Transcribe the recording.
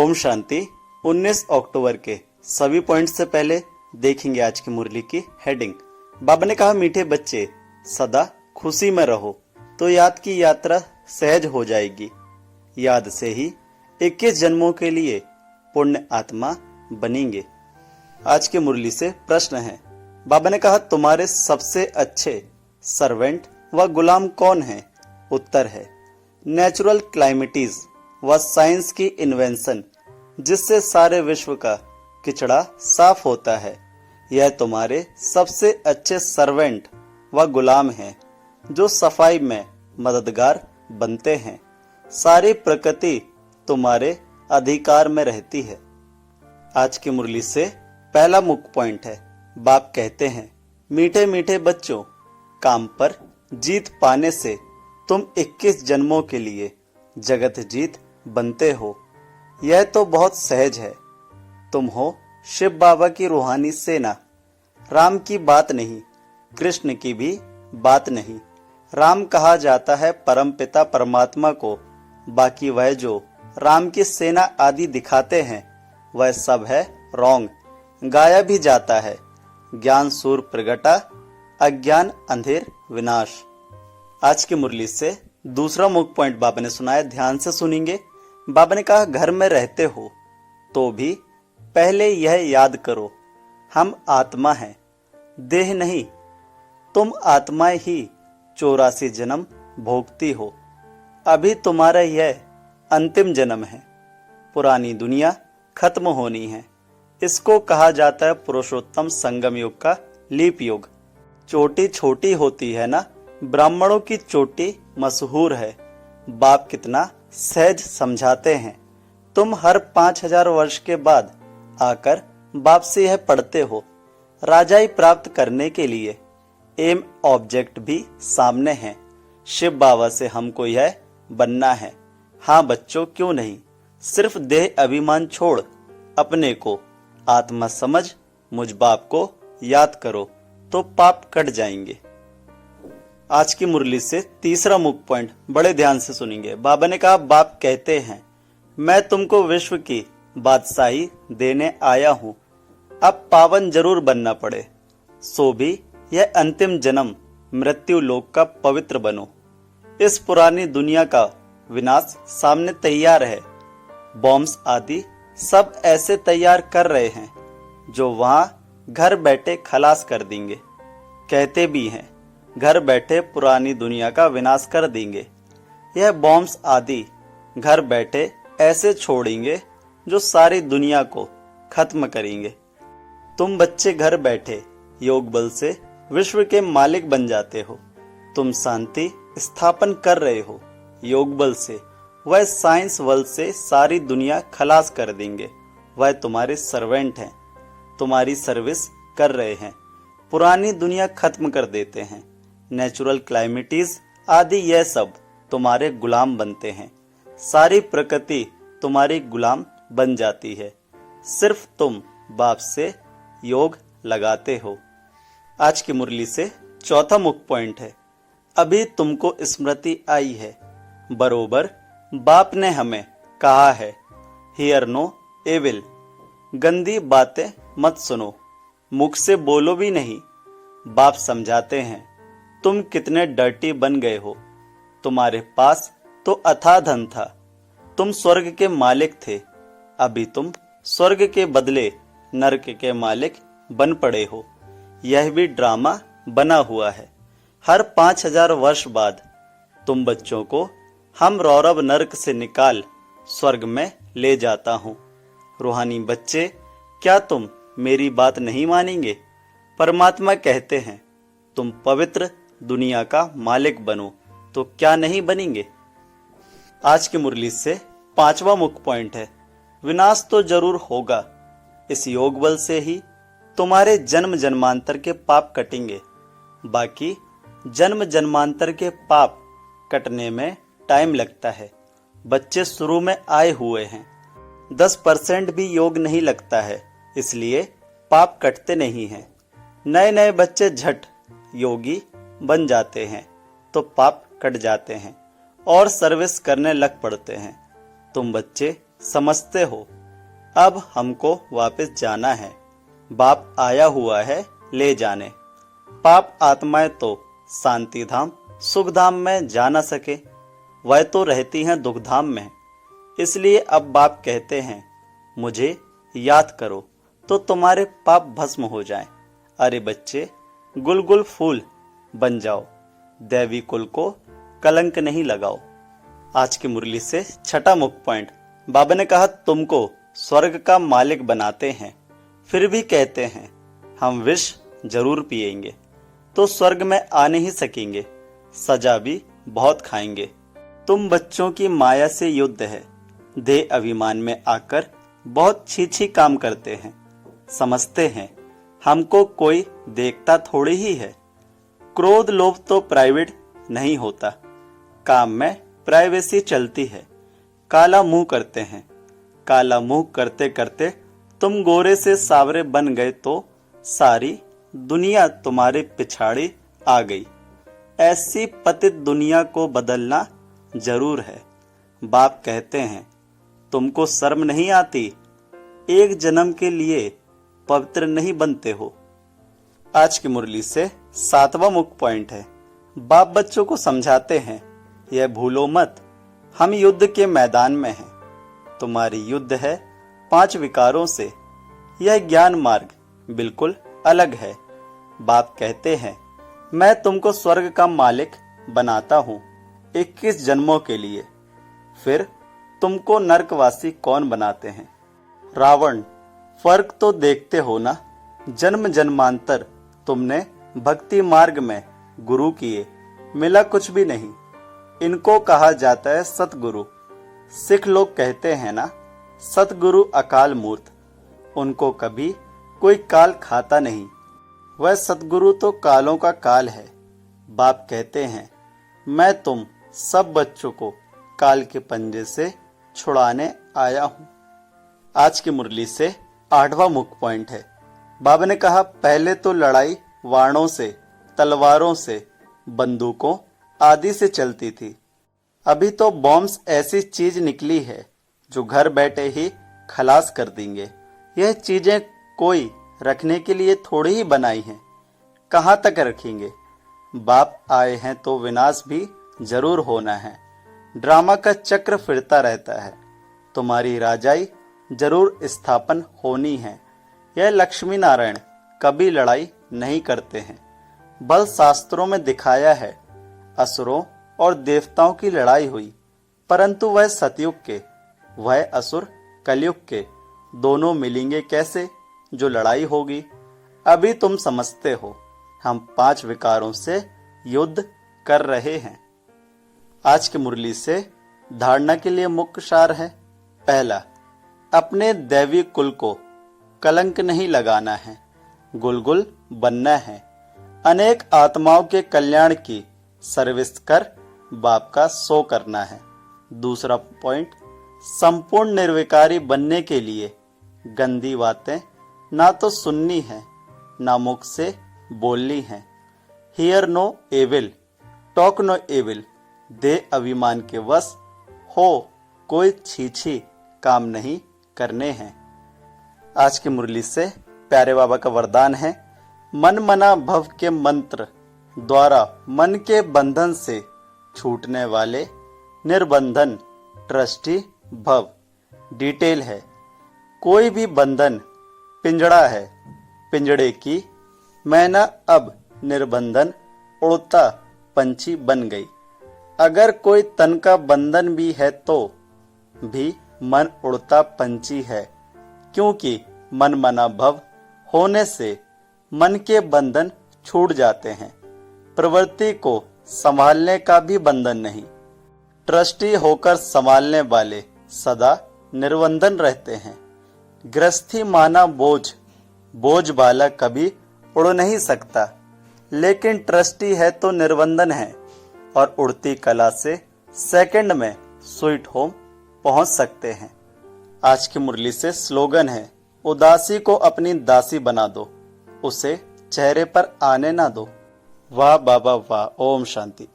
ओम शांति। 19 अक्टूबर के सभी पॉइंट से पहले देखेंगे आज की मुरली की हेडिंग। बाबा ने कहा, मीठे बच्चे सदा खुशी में रहो तो याद की यात्रा सहज हो जाएगी। याद से ही 21 जन्मों के लिए पुण्य आत्मा बनेंगे। आज की मुरली से प्रश्न है। बाबा ने कहा, तुम्हारे सबसे अच्छे सर्वेंट व गुलाम कौन है? उत्तर है नेचुरल क्लाइमेटीज व साइंस की इन्वेंशन, जिससे सारे विश्व का किचड़ा साफ होता है। यह तुम्हारे सबसे अच्छे सर्वेंट व गुलाम हैं, जो सफाई में मददगार बनते हैं। सारी प्रकृति तुम्हारे अधिकार में रहती है। आज की मुरली से पहला मुख्य पॉइंट है। बाप कहते हैं, मीठे मीठे बच्चों, काम पर जीत पाने से तुम 21 जन्मों के लिए जगत जीत बनते हो। यह तो बहुत सहज है। तुम हो शिव बाबा की रूहानी सेना। राम की बात नहीं, कृष्ण की भी बात नहीं। राम कहा जाता है परम पिता परमात्मा को। बाकी वह जो राम की सेना आदि दिखाते हैं वह सब है रॉन्ग। गाया भी जाता है, ज्ञान सूर प्रगटा, अज्ञान अंधेर विनाश। आज की मुरली से दूसरा मुख्य पॉइंट बाबा ने सुनाया, ध्यान से सुनेंगे। बाबा ने कहा, घर में रहते हो तो भी पहले यह याद करो, हम आत्मा हैं, देह नहीं। तुम आत्मा ही 84 जन्म भोगती हो। अभी तुम्हारा यह अंतिम जन्म है। पुरानी दुनिया खत्म होनी है। इसको कहा जाता है पुरुषोत्तम संगम युग का लीप युग। चोटी छोटी होती है ना, ब्राह्मणों की चोटी मशहूर है। बाप कितना सहज समझाते हैं। तुम हर 5000 वर्ष के बाद आकर बाप से यह पढ़ते हो। राजाई प्राप्त करने के लिए एम ऑब्जेक्ट भी सामने है। शिव बाबा से हमको यह बनना है। हाँ बच्चों, क्यों नहीं। सिर्फ देह अभिमान छोड़ अपने को आत्मा समझ मुझ बाप को याद करो तो पाप कट जाएंगे। आज की मुरली से तीसरा मुख्य पॉइंट बड़े ध्यान से सुनेंगे। बाबा ने कहा, बाप कहते हैं, मैं तुमको विश्व की बादशाही देने आया हूं। अब पावन जरूर बनना पड़े, सो भी यह अंतिम जन्म मृत्यु लोक का पवित्र बनो। इस पुरानी दुनिया का विनाश सामने तैयार है। बॉम्ब्स आदि सब ऐसे तैयार कर रहे हैं जो वहां घर बैठे खलास कर देंगे। कहते भी हैं, घर बैठे पुरानी दुनिया का विनाश कर देंगे। यह बॉम्ब्स आदि घर बैठे ऐसे छोड़ेंगे जो सारी दुनिया को खत्म करेंगे। तुम बच्चे घर बैठे योग बल से विश्व के मालिक बन जाते हो। तुम शांति स्थापन कर रहे हो योग बल से। वह साइंस बल से सारी दुनिया खलास कर देंगे। वह तुम्हारे सर्वेंट हैं, तुम्हारी सर्विस कर रहे हैं। पुरानी दुनिया खत्म कर देते हैं। नेचुरल क्लाइमेटीज आदि यह सब तुम्हारे गुलाम बनते हैं। सारी प्रकृति तुम्हारी गुलाम बन जाती है। सिर्फ तुम बाप से योग लगाते हो। आज की मुरली से चौथा मुख्य पॉइंट है। अभी तुमको स्मृति आई है। बरोबर बाप ने हमें कहा है, हियर नो एविल। गंदी बातें मत सुनो, मुख से बोलो भी नहीं। बाप समझाते हैं, तुम कितने डर्टी बन गए हो। तुम्हारे पास तो अथाह धन था। तुम स्वर्ग के मालिक थे। अभी तुम स्वर्ग के बदले नरक के मालिक बन पड़े हो। यह भी ड्रामा बना हुआ है। हर 5000 वर्ष बाद तुम बच्चों को हम रौरव नरक से निकाल स्वर्ग में ले जाता हूँ। रूहानी बच्चे, क्या तुम मेरी बात नहीं मानेंगे? परमात्मा कहते हैं, तुम पवित्र दुनिया का मालिक बनो, तो क्या नहीं बनेंगे? आज की मुरली से पांचवा मुख्य पॉइंट है। विनाश तो जरूर होगा। इस योग बल से ही तुम्हारे जन्म जन्मांतर के पाप कटेंगे। बाकी जन्म जन्मांतर के पाप कटने में टाइम लगता है। बच्चे शुरू में आए हुए हैं। 10% भी योग नहीं लगता है, इसलिए पाप कटते नहीं हैं। नए नए बच्चे झट योगी बन जाते हैं तो पाप कट जाते हैं और सर्विस करने लग पड़ते हैं। तुम बच्चे समझते हो अब हमको वापस जाना है, बाप आया हुआ है ले जाने। पाप आत्माएं तो शांति धाम सुख धाम में जा न सके, वह तो रहती हैं दुख धाम में। इसलिए अब बाप कहते हैं मुझे याद करो तो तुम्हारे पाप भस्म हो जाएं। अरे बच्चे गुल गुल फूल बन जाओ, दैवी कुल को कलंक नहीं लगाओ। आज की मुरली से छठा मुख्य पॉइंट, बाबा ने कहा तुमको स्वर्ग का मालिक बनाते हैं, फिर भी कहते हैं हम विष जरूर पिएंगे तो स्वर्ग में आ नहीं सकेंगे, सजा भी बहुत खाएंगे। तुम बच्चों की माया से युद्ध है, देह अभिमान में आकर बहुत छी काम करते हैं। समझते हैं हमको कोई देखता थोड़ी ही है। क्रोध लोभ तो प्राइवेट नहीं होता, काम में प्राइवेसी चलती है। काला मुंह करते हैं, काला मुंह करते करते तुम गोरे से सावरे बन गए तो सारी दुनिया तुम्हारे पिछाड़ी आ गई। ऐसी पतित दुनिया को बदलना जरूर है। बाप कहते हैं तुमको शर्म नहीं आती, एक जन्म के लिए पवित्र नहीं बनते हो। आज की मुरली से सातवां मुख्य पॉइंट है, बाप बच्चों को समझाते हैं यह भूलो मत हम युद्ध के मैदान में हैं। तुम्हारी युद्ध है 5 विकारों से, यह ज्ञान मार्ग बिल्कुल अलग है। बाप कहते हैं मैं तुमको स्वर्ग का मालिक बनाता हूँ 21 जन्मों के लिए, फिर तुमको नरकवासी कौन बनाते हैं। रावण, फर्क तो देखते हो ना, जन्म जन्मांतर तुमने भक्ति मार्ग में गुरु किए, मिला कुछ भी नहीं। इनको कहा जाता है सतगुरु। सिख लोग कहते हैं ना सतगुरु अकाल मूर्त, उनको कभी कोई काल खाता नहीं, वह सतगुरु तो कालों का काल है। बाप कहते हैं मैं तुम सब बच्चों को काल के पंजे से छुड़ाने आया हूं। आज की मुरली से 8वां मुख्य पॉइंट है, बाबा ने कहा पहले तो लड़ाई वाणों से, तलवारों से, बंदूकों आदि से चलती थी। अभी तो बॉम्ब्स ऐसी चीज निकली है जो घर बैठे ही खलास कर देंगे। यह चीजें कोई रखने के लिए थोड़ी ही बनाई हैं, कहां तक रखेंगे। बाप आए हैं तो विनाश भी जरूर होना है। ड्रामा का चक्र फिरता रहता है, तुम्हारी राजाई जरूर स्थापन होनी है। यह लक्ष्मी नारायण कभी लड़ाई नहीं करते हैं। बल शास्त्रों में दिखाया है असुरों और देवताओं की लड़ाई हुई, परंतु वह सतयुग के, वह असुर कलयुग के, दोनों मिलेंगे कैसे जो लड़ाई होगी। अभी तुम समझते हो हम 5 विकारों से युद्ध कर रहे हैं। आज की मुरली से धारणा के लिए मुख्य सार है, पहला अपने दैवी कुल को कलंक नहीं लगाना है, गुलगुल बनना है। अनेक आत्माओं के कल्याण की सर्विस कर बाप का सो करना है। दूसरा पॉइंट, संपूर्ण निर्विकारी बनने के लिए गंदी बातें ना तो सुननी है ना मुख से बोलनी है। Hear no evil, talk no evil. दे अभिमान के वश हो कोई छीछी काम नहीं करने हैं। आज की मुरली से प्यारे बाबा का वरदान है, मन मना भव के मंत्र द्वारा मन के बंधन से छूटने वाले निर्बंधन ट्रस्टी भव। डिटेल है, कोई भी बंधन पिंजड़ा है, पिंजड़े की मैना अब निर्बंधन उड़ता पंछी बन गई। अगर कोई तन का बंधन भी है तो भी मन उड़ता पंछी है, क्योंकि मन मना भव होने से मन के बंधन छूट जाते हैं। प्रवृत्ति को संभालने का भी बंधन नहीं। ट्रस्टी होकर संभालने वाले सदा निर्बंधन रहते हैं। गृहस्थी माना बोझ, बोझ वाला कभी उड़ नहीं सकता, लेकिन ट्रस्टी है तो निर्बंधन है और उड़ती कला से सेकंड में स्वीट होम पहुंच सकते हैं। आज की मुरली से स्लोगन है, उदासी को अपनी दासी बना दो, उसे चेहरे पर आने ना दो। वाह बाबा वाह। ओम शांति।